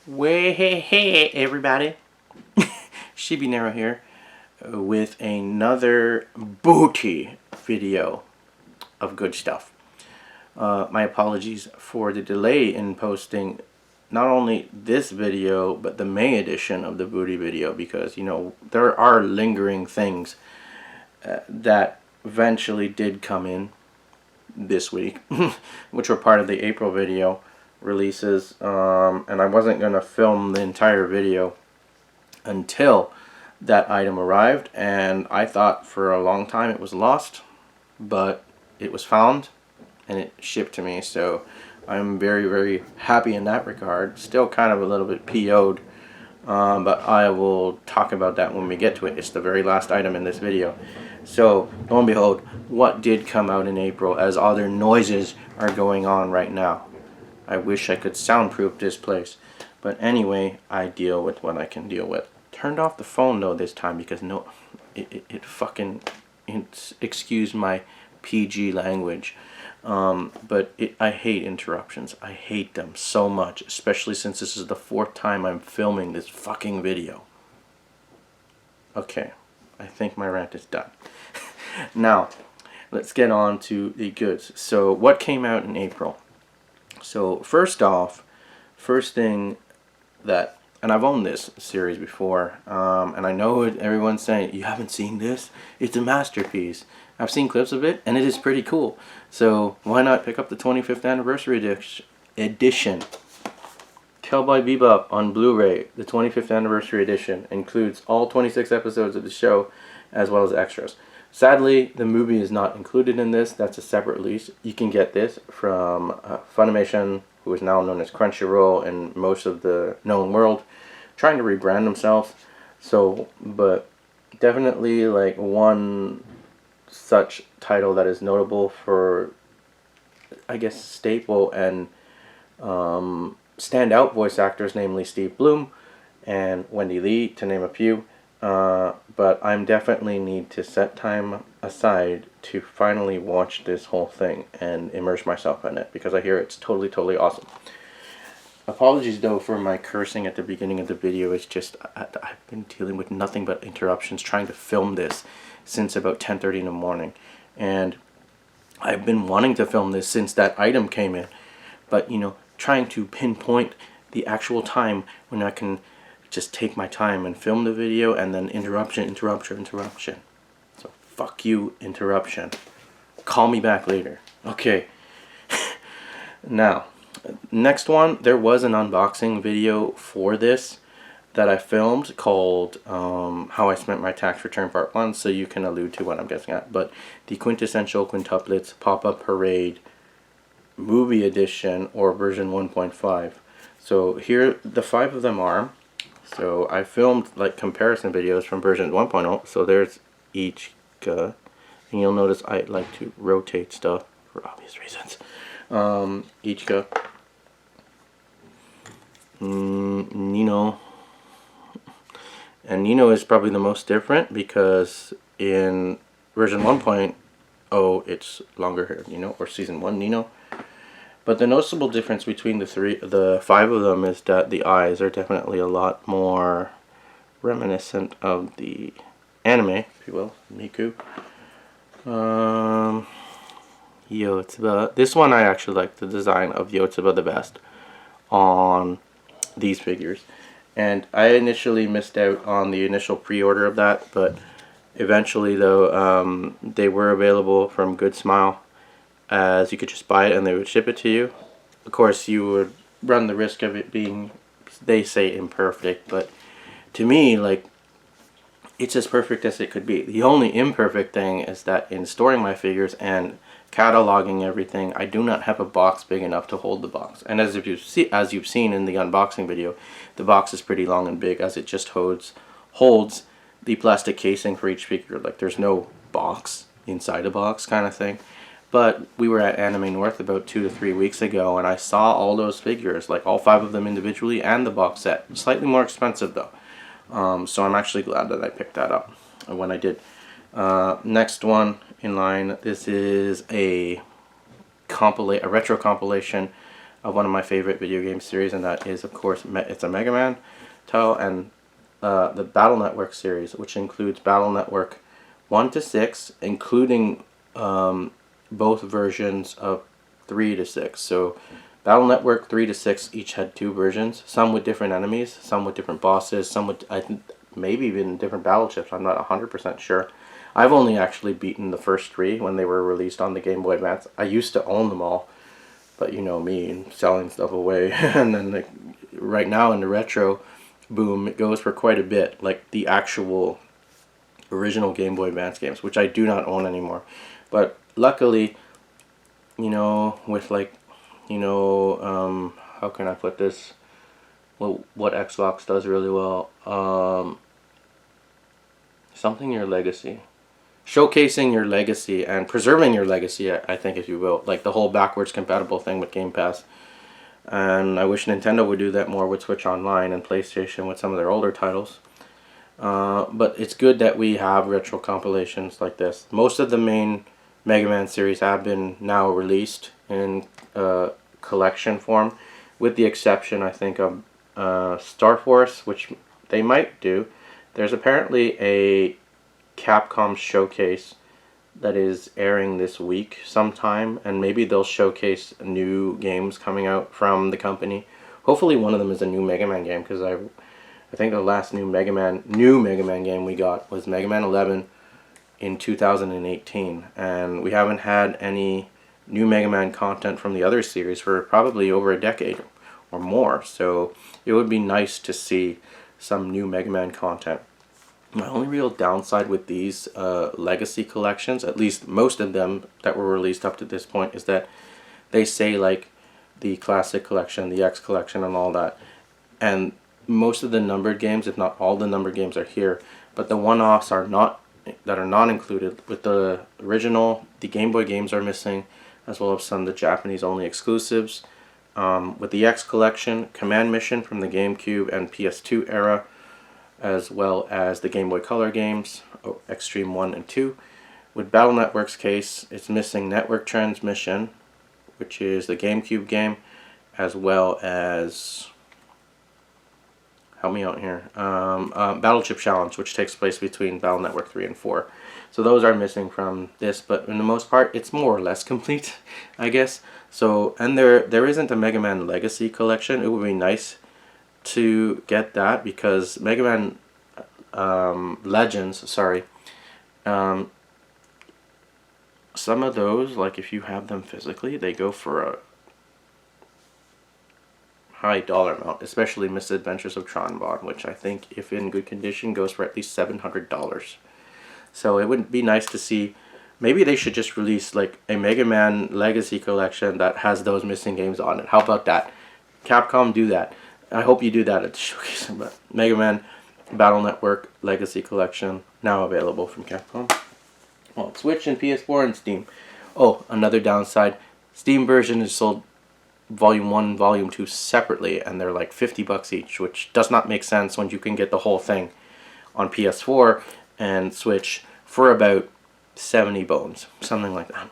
Way hey everybody, Shibinero here with another booty video of good stuff. My apologies for the delay in posting not only this video but the May edition of the booty video, because there are lingering things that eventually did come in this week which were part of the April video releases, and I wasn't going to film the entire video until that item arrived, and I thought for a long time it was lost, but it was found and it shipped to me, so I'm very, very happy in that regard. Still kind of a little bit PO'd, but I will talk about that when we get to it. It's the very last item in this video. So, lo and behold, what did come out in April, as other noises are going on right now. I wish I could soundproof this place. But anyway, I deal with what I can deal with. Turned off the phone though this time because excuse my PG language. But I hate interruptions. I hate them so much, especially since this is the 4th time I'm filming this fucking video. Okay, I think my rant is done. Now, let's get on to the goods. So, what came out in April? So, first off, first thing that, and I've owned this series before, and I know everyone's saying, you haven't seen this? It's a masterpiece. I've seen clips of it, and it is pretty cool. So, why not pick up the 25th anniversary edition? Cowboy Bebop on Blu-ray, the 25th anniversary edition, includes all 26 episodes of the show, as well as extras. Sadly, the movie is not included in this. That's a separate release. You can get this from Funimation, who is now known as Crunchyroll in most of the known world, trying to rebrand themselves. So, but definitely like one such title that is notable for, I guess, staple and standout voice actors, namely Steve Blum and Wendy Lee, to name a few. But I'm definitely need to set time aside to finally watch this whole thing and immerse myself in it, because I hear it's totally awesome. Apologies though for my cursing at the beginning of the video. It's just I've been dealing with nothing but interruptions trying to film this since about 10:30 in the morning, and I've been wanting to film this since that item came in, but trying to pinpoint the actual time when I can just take my time and film the video, and then interruption. So fuck you, interruption. Call me back later. Okay. Now, next one, there was an unboxing video for this that I filmed called How I Spent My Tax Return Part 1, so you can allude to what I'm guessing at. But the Quintessential Quintuplets Pop-Up Parade Movie Edition, or version 1.5. So here the 5 of them are. So I filmed like comparison videos from version 1.0. So there's Ichika, and you'll notice I like to rotate stuff for obvious reasons. Ichika, Nino, and Nino is probably the most different because in version 1.0 it's longer hair Nino, or season 1 Nino. But the noticeable difference between the 5 of them is that the eyes are definitely a lot more reminiscent of the anime, if you will, Miku. Yotsuba. This one I actually like the design of Yotsuba the best on these figures. And I initially missed out on the initial pre-order of that, but eventually though, they were available from Good Smile, as you could just buy it and they would ship it to you. Of course, you would run the risk of it being, they say, imperfect, but to me, like, it's as perfect as it could be. The only imperfect thing is that in storing my figures and cataloging everything, I do not have a box big enough to hold the box. And as you've seen in the unboxing video, the box is pretty long and big, as it just holds the plastic casing for each figure. Like, there's no box inside a box kind of thing. But we were at Anime North about 2 to 3 weeks ago, and I saw all those figures, like all 5 of them individually and the box set. Slightly more expensive though. So I'm actually glad that I picked that up when I did. Next one in line, this is a retro compilation of one of my favorite video game series, and that is, of course, it's a Mega Man title, and the Battle Network series, which includes Battle Network 1 to 6, including both versions of 3 to 6. So Battle Network 3 to 6 each had 2 versions, some with different enemies, some with different bosses, some with, I think, maybe even different battle chips. I'm not 100% sure. I've only actually beaten the first 3 when they were released on the Game Boy Advance. I used to own them all, but you know me, and selling stuff away. And then right now in the retro boom, it goes for quite a bit, like the actual original Game Boy Advance games, which I do not own anymore. But luckily, you know, with like, you know, how can I put this? Well, what Xbox does really well, something your legacy. Showcasing your legacy and preserving your legacy, I think, if you will. Like the whole backwards compatible thing with Game Pass. And I wish Nintendo would do that more with Switch Online and PlayStation with some of their older titles. But it's good that we have retro compilations like this. Most of the main Mega Man series have been now released in collection form, with the exception, I think, of Star Force, which they might do. There's apparently a Capcom showcase that is airing this week sometime, and maybe they'll showcase new games coming out from the company. Hopefully one of them is a new Mega Man game, because I think the last new Mega Man game we got was Mega Man 11 in 2018, and we haven't had any new Mega Man content from the other series for probably over a decade or more, so it would be nice to see some new Mega Man content. My only real downside with these legacy collections, at least most of them that were released up to this point, is that they say like the Classic Collection, the X Collection, and all that. And most of the numbered games, if not all the numbered games, are here. But the one-offs are not included. With the original, the Game Boy games are missing, as well as some of the Japanese-only exclusives. With the X Collection, Command Mission from the GameCube and PS2 era, as well as the Game Boy Color games, Extreme 1 and 2. With Battle Network's case, it's missing Network Transmission, which is the GameCube game, as well as, help me out here, Battle Chip Challenge, which takes place between Battle Network 3 and 4. So those are missing from this, but in the most part, it's more or less complete, I guess. So, and there isn't a Mega Man Legacy collection. It would be nice to get that, because Mega Man Legends, sorry, some of those, like if you have them physically, they go for a high dollar amount, especially Misadventures of Tron-Bonne, which I think, if in good condition, goes for at least $700. So it would be nice to see. Maybe they should just release like a Mega Man Legacy collection that has those missing games on it. How about that? Capcom, do that. I hope you do that at the showcase. But Mega Man Battle Network Legacy Collection, now available from Capcom. Well, Switch and PS4 and Steam. Oh, another downside. Steam version is sold Volume 1 and Volume 2 separately, and they're like $50 each, which does not make sense when you can get the whole thing on PS4 and Switch for about 70 bones. Something like that.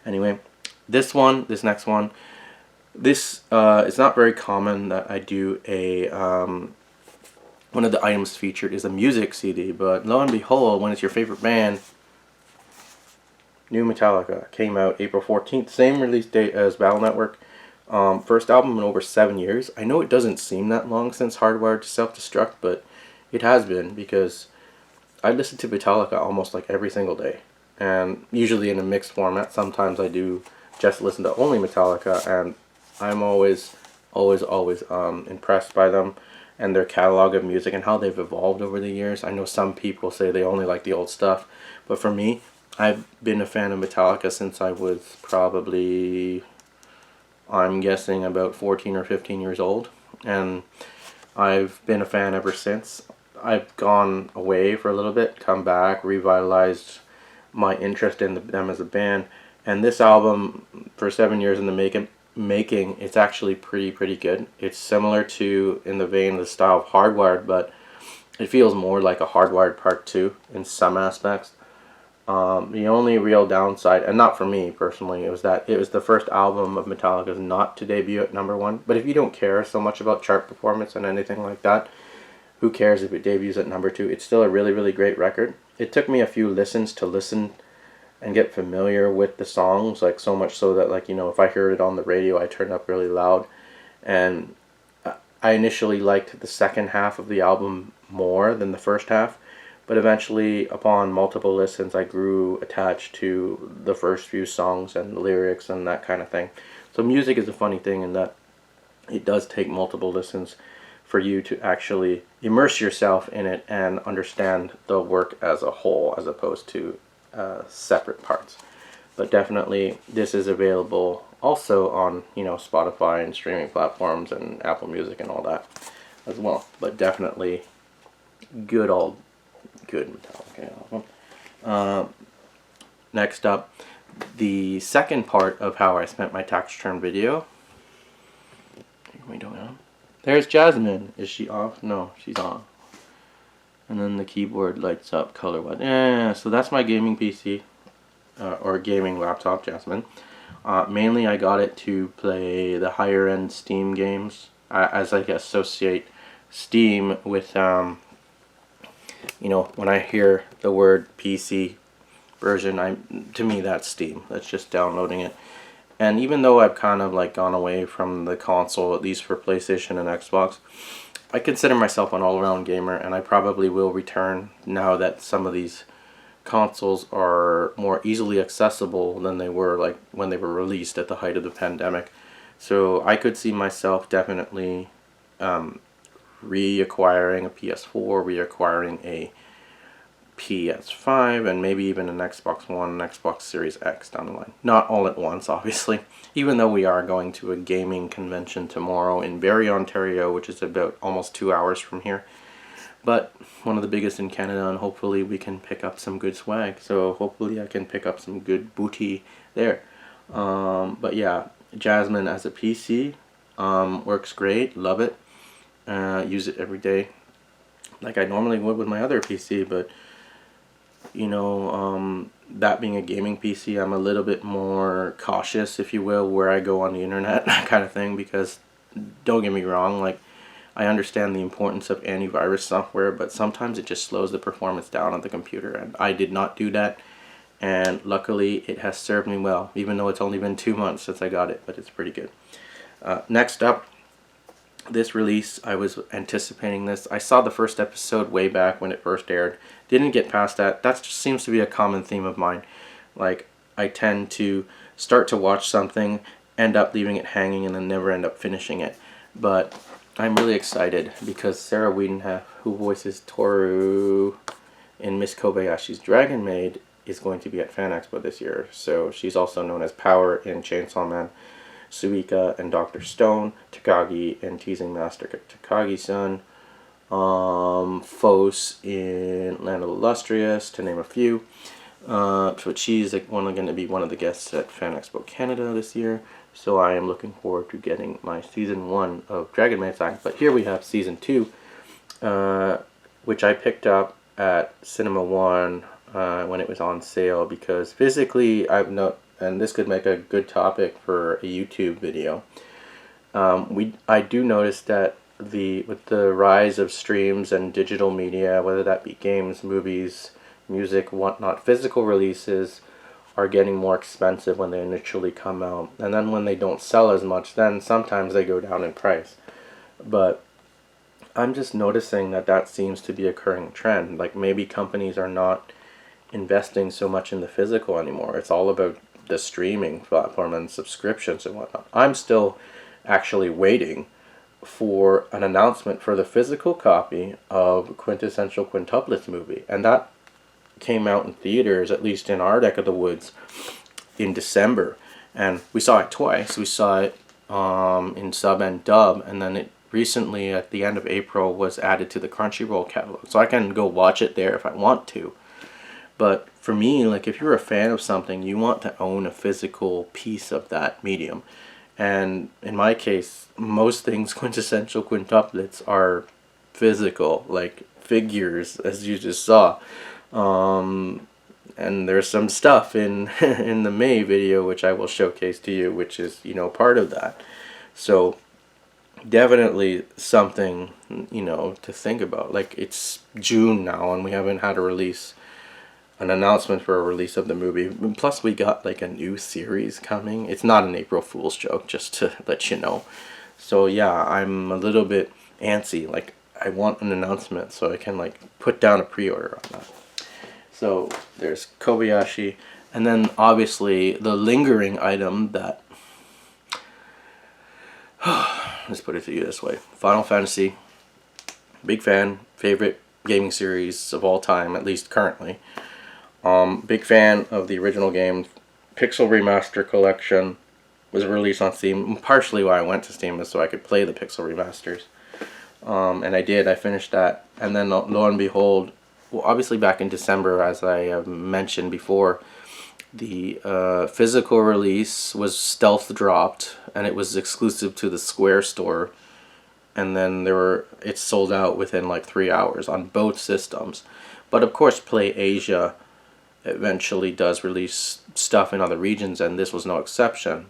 Anyway, this next one, this it's not very common that I do a one of the items featured is a music CD, but lo and behold, when it's your favorite band, new Metallica came out April 14th, same release date as Battle Network. First album in over 7 years. I know it doesn't seem that long since Hardwired to Self-Destruct, but it has been, because I listen to Metallica almost like every single day, and usually in a mixed format. Sometimes I do just listen to only Metallica, and I'm always impressed by them and their catalog of music and how they've evolved over the years. I know some people say they only like the old stuff, but for me, I've been a fan of Metallica since I was probably, I'm guessing, about 14 or 15 years old, and I've been a fan ever since. I've gone away for a little bit, come back, revitalized my interest in them as a band, and this album, for 7 years in the making, it's actually pretty good. It's similar to, in the vein, the style of Hardwired, but it feels more like a Hardwired Part 2 in some aspects. The only real downside, and not for me personally, it was that it was the first album of Metallica's not to debut at #1. But if you don't care so much about chart performance and anything like that, who cares if it debuts at #2? It's still a really, really great record. It took me a few listens to listen and get familiar with the songs, like so much so that, like, you know, if I heard it on the radio, I turned up really loud. And I initially liked the second half of the album more than the first half, but eventually, upon multiple listens, I grew attached to the first few songs and the lyrics and that kind of thing. So music is a funny thing in that it does take multiple listens for you to actually immerse yourself in it and understand the work as a whole, as opposed to separate parts. But definitely, this is available also on, you know, Spotify and streaming platforms and Apple Music and all that as well. But definitely, good Metallica album. Next up, the second part of how I spent my tax return video. What are we doing on? There's Jasmine. Is she off? No, she's on. And then the keyboard lights up color-wise. Yeah, so that's my gaming PC. Or gaming laptop, Jasmine. Mainly I got it to play the higher end Steam games, as I associate Steam with, you know, when I hear the word PC version, to me that's Steam. That's just downloading it. And even though I've kind of like gone away from the console, at least for PlayStation and Xbox, I consider myself an all-around gamer, and I probably will return now that some of these consoles are more easily accessible than they were like when they were released at the height of the pandemic. So I could see myself definitely reacquiring a PS4, reacquiring a PS5, and maybe even an Xbox One, an Xbox Series X down the line. Not all at once, obviously, even though we are going to a gaming convention tomorrow in Barrie, Ontario, which is about almost 2 hours from here. But one of the biggest in Canada, and hopefully we can pick up some good swag. So hopefully I can pick up some good booty there. But yeah, Jasmine as a PC works great. Love it. Use it every day like I normally would with my other PC. But, you know, that being a gaming PC, I'm a little bit more cautious, if you will, where I go on the internet, kind of thing. Because don't get me wrong, like, I understand the importance of antivirus software, but sometimes it just slows the performance down on the computer, and I did not do that, and luckily it has served me well, even though it's only been 2 months since I got it, but it's pretty good. Next up, this release, I was anticipating this. I saw the first episode way back when it first aired. Didn't get past that. That just seems to be a common theme of mine. Like, I tend to start to watch something, end up leaving it hanging, and then never end up finishing it. But I'm really excited because Sarah Wiedenhoff, who voices Toru in Miss Kobayashi's Dragon Maid, is going to be at Fan Expo this year. So she's also known as Power in Chainsaw Man, Suika and Dr. Stone, Takagi and Teasing Master Takagi-san, Fos in Land of the Illustrious, to name a few. So she's going to be one of the guests at Fan Expo Canada this year. So I am looking forward to getting my Season 1 of Dragon Maid signed. But here we have Season 2, which I picked up at Cinema One when it was on sale, because physically and this could make a good topic for a YouTube video. I do notice that with the rise of streams and digital media, whether that be games, movies, music, whatnot, physical releases are getting more expensive when they initially come out, and then when they don't sell as much, then sometimes they go down in price. But I'm just noticing that seems to be a occurring trend. Like, maybe companies are not investing so much in the physical anymore. It's all about the streaming platform and subscriptions and whatnot. I'm still actually waiting for an announcement for the physical copy of Quintessential Quintuplets movie, and that came out in theaters, at least in our neck of the woods, in December, and we saw it twice. We saw it in sub and dub, and then it recently, at the end of April, was added to the Crunchyroll catalog, so I can go watch it there if I want to. But for me, like, if you're a fan of something, you want to own a physical piece of that medium. And in my case, most things Quintessential Quintuplets are physical, like figures, as you just saw. And there's some stuff in in the May video which I will showcase to you, which is, you know, part of that. So definitely something, you know, to think about. Like, it's June now and we haven't had an announcement for a release of the movie. Plus we got like a new series coming. It's not an April Fool's joke, just to let you know. So yeah, I'm a little bit antsy. Like, I want an announcement so I can like put down a pre-order on that. So there's Kobayashi, and then obviously the lingering item that let's put it to you this way. Final Fantasy, big fan, favorite gaming series of all time, at least currently. Big fan of the original game. Pixel Remaster Collection was released on Steam. Partially why I went to Steam is so I could play the Pixel Remasters. And I did. I finished that. And then lo and behold, well, obviously back in December, as I have mentioned before, the physical release was stealth dropped, and it was exclusive to the Square store. And then it sold out within like 3 hours on both systems. But of course, PlayAsia eventually does release stuff in other regions, and this was no exception.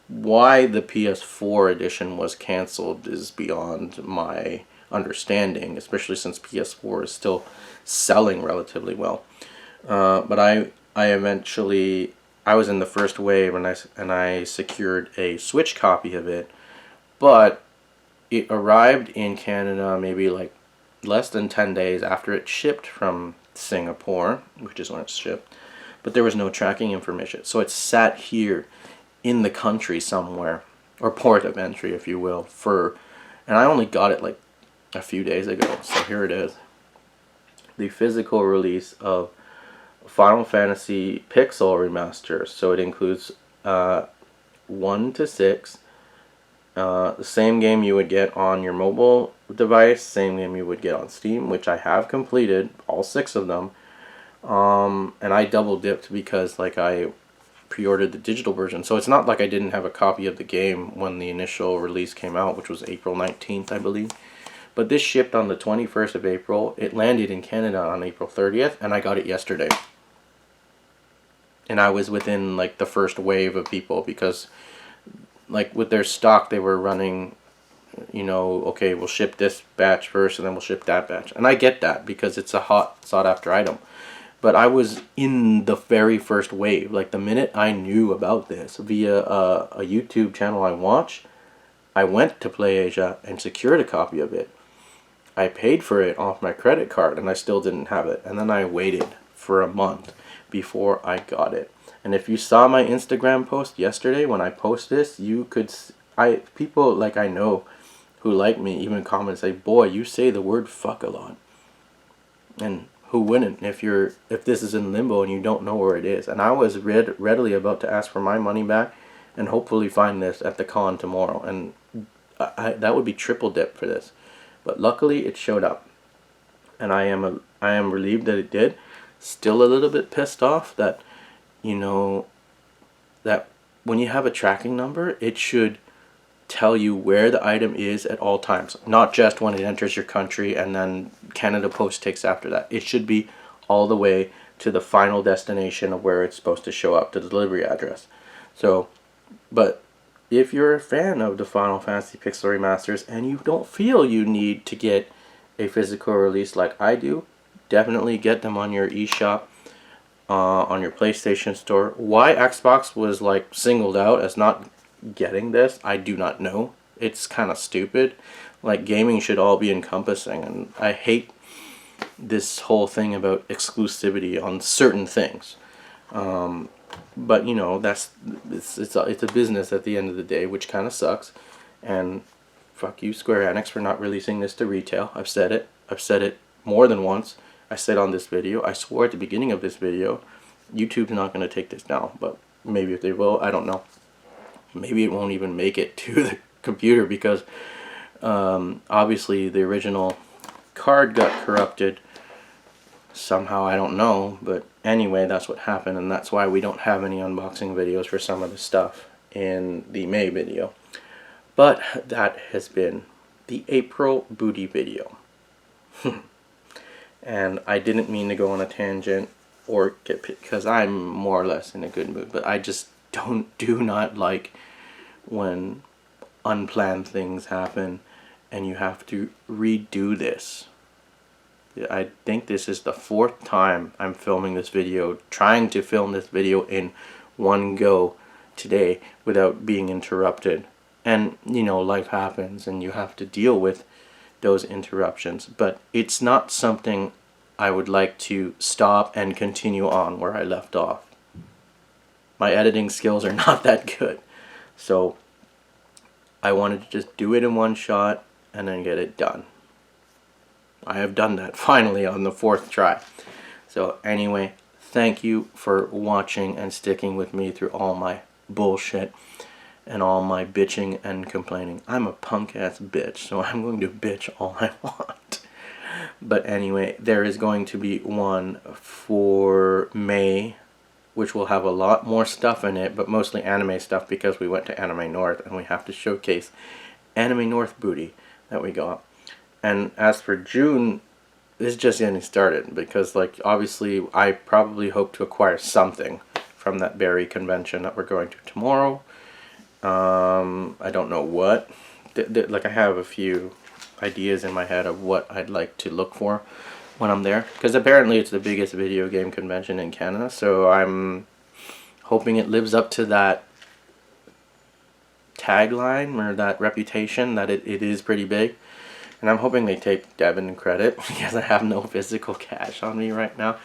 Why the PS4 edition was canceled is beyond my understanding, especially since PS4 is still selling relatively well. But I was in the first wave, and I secured a Switch copy of it, but it arrived in Canada maybe like less than 10 days after it shipped from Singapore, which is when it's shipped, but there was no tracking information. So it sat here in the country somewhere, or port of entry, if you will, and I only got it like a few days ago. So here it is. The physical release of Final Fantasy Pixel Remaster. So it includes 1 to 6. The same game you would get on your mobile device, same game you would get on Steam, which I have completed, all 6 of them. And I double dipped because like I pre-ordered the digital version. So it's not like I didn't have a copy of the game when the initial release came out, which was April 19th, I believe. But this shipped on the 21st of April. It landed in Canada on April 30th, and I got it yesterday. And I was within like the first wave of people because like with their stock they were running, you know, okay, we'll ship this batch first and then we'll ship that batch. And I get that because it's a hot sought after item. But I was in the very first wave. Like the minute I knew about this via a YouTube channel I watch, I went to PlayAsia and secured a copy of it. I paid for it off my credit card and I still didn't have it. And then I waited for a month before I got it. And if you saw my Instagram post yesterday when I post this, you could people like I know who like me even comment and say, "Boy, you say the word fuck a lot." And who wouldn't if this is in limbo and you don't know where it is? And I was readily about to ask for my money back and hopefully find this at the con tomorrow, and that would be triple dip for this. But luckily it showed up, and I am relieved that it did. Still a little bit pissed off that, you know, that when you have a tracking number, it should tell you where the item is at all times, not just when it enters your country and then Canada Post takes after that. It should be all the way to the final destination of where it's supposed to show up, the delivery address. So, but if you're a fan of the Final Fantasy Pixel Remasters and you don't feel you need to get a physical release like I do, definitely get them on your eShop, on your PlayStation Store. Why Xbox was like singled out as not getting this, I do not know. It's kind of stupid. Like, gaming should all be encompassing, and I hate this whole thing about exclusivity on certain things. But you know, it's a business at the end of the day, which kind of sucks. And fuck you, Square Enix, for not releasing this to retail. I've said it more than once. I said on this video, I swore at the beginning of this video, YouTube's not going to take this down, but maybe if they will, I don't know. Maybe it won't even make it to the computer because obviously the original card got corrupted somehow, I don't know, but anyway, that's what happened, and that's why we don't have any unboxing videos for some of the stuff in the May video. But that has been the April booty video. And I didn't mean to go on a tangent. or get pissed, because I'm more or less in a good mood, but I just do not like when unplanned things happen and you have to redo this. I think this is the 4th time I'm filming this video, trying to film this video in one go today without being interrupted. And you know, life happens and you have to deal with those interruptions, but it's not something I would like to stop and continue on where I left off. My editing skills are not that good, so I wanted to just do it in one shot and then get it done. I have done that finally on the 4th try. So anyway, thank you for watching and sticking with me through all my bullshit and all my bitching and complaining. I'm a punk ass bitch, so I'm going to bitch all I want. But anyway, there is going to be one for May, which will have a lot more stuff in it, but mostly anime stuff because we went to Anime North and we have to showcase Anime North booty that we got. And as for June, it's just getting started because, like, obviously I probably hope to acquire something from that berry convention that we're going to tomorrow. I don't know what. Like, I have a few ideas in my head of what I'd like to look for when I'm there, because apparently it's the biggest video game convention in Canada, so I'm hoping it lives up to that tagline or that reputation that it is pretty big. And I'm hoping they take debit and credit because I have no physical cash on me right now.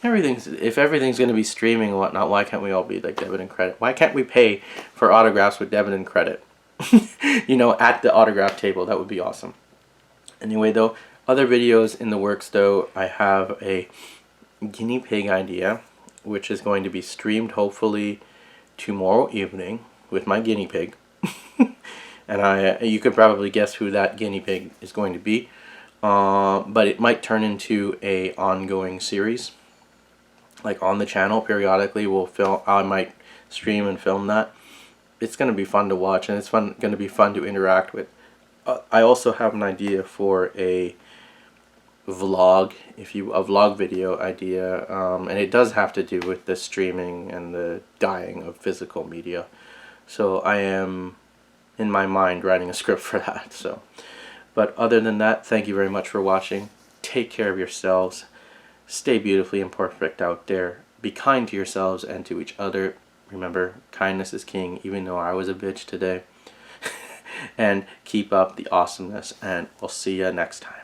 If everything's going to be streaming and whatnot, why can't we all be like debit and credit? Why can't we pay for autographs with debit and credit? You know, at the autograph table. That would be awesome. Anyway, though, other videos in the works, though. I have a guinea pig idea, which is going to be streamed hopefully tomorrow evening with my guinea pig. And you could probably guess who that guinea pig is going to be. But it might turn into a ongoing series. Like on the channel, periodically I might stream and film that. It's going to be fun to watch, and it's going to be fun to interact with. I also have an idea for a vlog, a vlog video idea, and it does have to do with the streaming and the dying of physical media. So I am, in my mind, writing a script for that. So, but other than that, thank you very much for watching. Take care of yourselves. Stay beautifully imperfect out there. Be kind to yourselves and to each other. Remember, kindness is king, even though I was a bitch today. And keep up the awesomeness, and we'll see you next time.